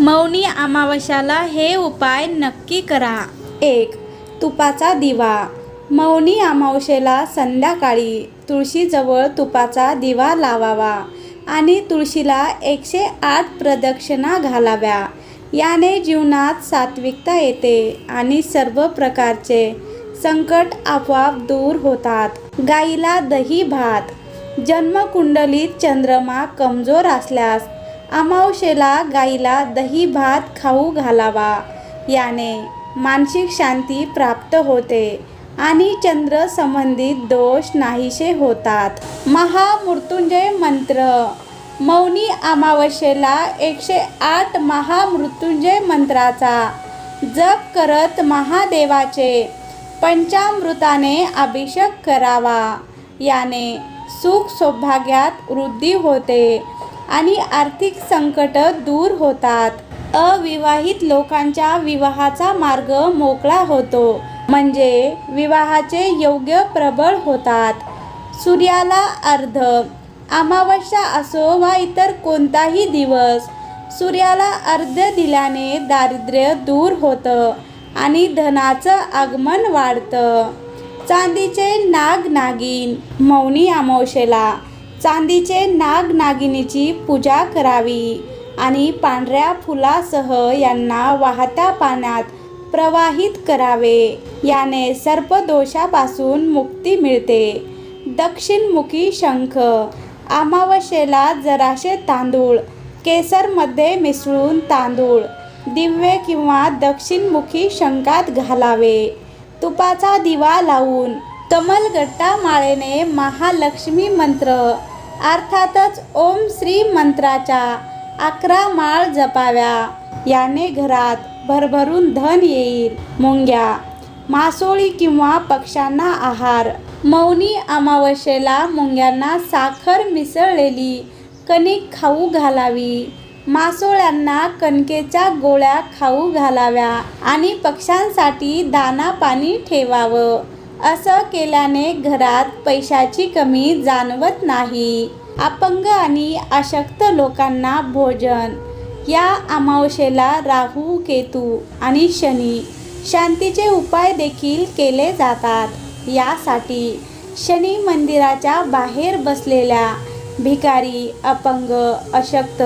मौनी अमावस्याला हे उपाय नक्की करा. 1. तुपाचा दिवा. मौनी अमावस्येला संध्याकाळी तुळशीजवळ तुपाचा दिवा लावावा आणि तुळशीला 108 प्रदक्षिणा घालाव्या. याने जीवनात सात्विकता येते आणि सर्व प्रकारचे संकट आपोआप दूर होतात. गाईला दही भात. जन्मकुंडलीत चंद्रमा कमजोर असल्यास अमावस्येला गाईला दही भात खाऊ घालावा. याने मानसिक शांती प्राप्त होते आणि चंद्र संबंधित दोष नाहीसे होतात. महामृत्युंजय मंत्र. मौनी अमावस्येला 108 महामृत्युंजय मंत्राचा जप करत महादेवाचे पंचामृताने अभिषेक करावा. याने सुख सौभाग्यात वृद्धी होते आणि आर्थिक संकट दूर होतात. अविवाहित लोकांच्या विवाहाचा मार्ग मोकळा होतो, म्हणजे विवाहाचे योग्य प्रबळ होतात. सूर्याला अर्घ्य. अमावस्या असो वा इतर कोणताही दिवस सूर्याला अर्घ्य दिल्याने दारिद्र्य दूर होतं आणि धनाचं आगमन वाढतं. चांदीचे नाग नागिन. मौनी अमावस्येला चांदीचे नाग नागिनीची पूजा करावी आणि पांढऱ्या फुलासह यांना वाहत्या पाण्यात प्रवाहित करावे. याने सर्पदोषापासून मुक्ती मिळते. दक्षिणमुखी शंख. अमावस्येला जराशे तांदूळ केसरमध्ये मिसळून तांदूळ दिव्य किंवा दक्षिणमुखी शंखात घालावे. तुपाचा दिवा लावून कमलगट्टा माळेने महालक्ष्मी मंत्र अर्थातच ओम श्री मंत्राच्या 11 माळ जपाव्या. याने घरात भरभरून धन येईल. मुंग्या. मासोळी किंवा पक्ष्यांना आहार. मौनी अमावस्येला मुंग्यांना साखर मिसळलेली कणिक खाऊ घालावी. मासोळ्यांना कणकेच्या गोळ्या खाऊ घालाव्या आणि पक्ष्यांसाठी दाना पाणी ठेवावं. असं केल्याने घरात पैशाची कमी जाणवत नाही. अपंग आणि अशक्त लोकांना भोजन. या अमावस्येला राहू, केतू आणि शनी शांतीचे उपाय देखील केले जातात. यासाठी शनी मंदिराच्या बाहेर बसलेल्या भिकारी, अपंग, अशक्त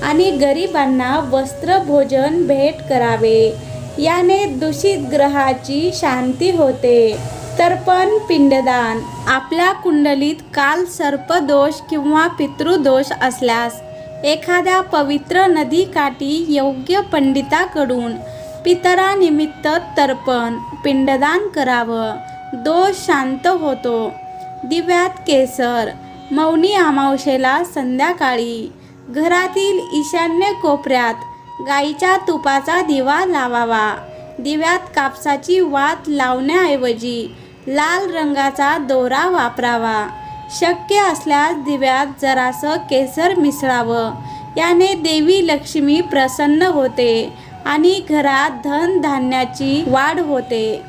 आणि गरिबांना वस्त्र भोजन भेट करावे. याने दूषित ग्रहाची शांती होते. तर्पण पिंडदान. आपल्या कुंडलीत काल सर्पदोष किंवा पितृदोष असल्यास एखाद्या पवित्र नदीकाठी योग्य पंडिताकडून पितरानिमित्त तर्पण पिंडदान करावं. दोष शांत होतो. दिव्यात केसर. मौनी अमावस्येला संध्याकाळी घरातील ईशान्य कोपऱ्यात गाईच्या तुपाचा दिवा लावावा. दिव्यात कापसाची वात लावण्याऐवजी लाल रंगाचा दोरा वापरावा. शक्य असल्यास दिव्यात जरासं केसर मिसळावं. याने देवी लक्ष्मी प्रसन्न होते आणि घरात धन धान्याची वाढ होते.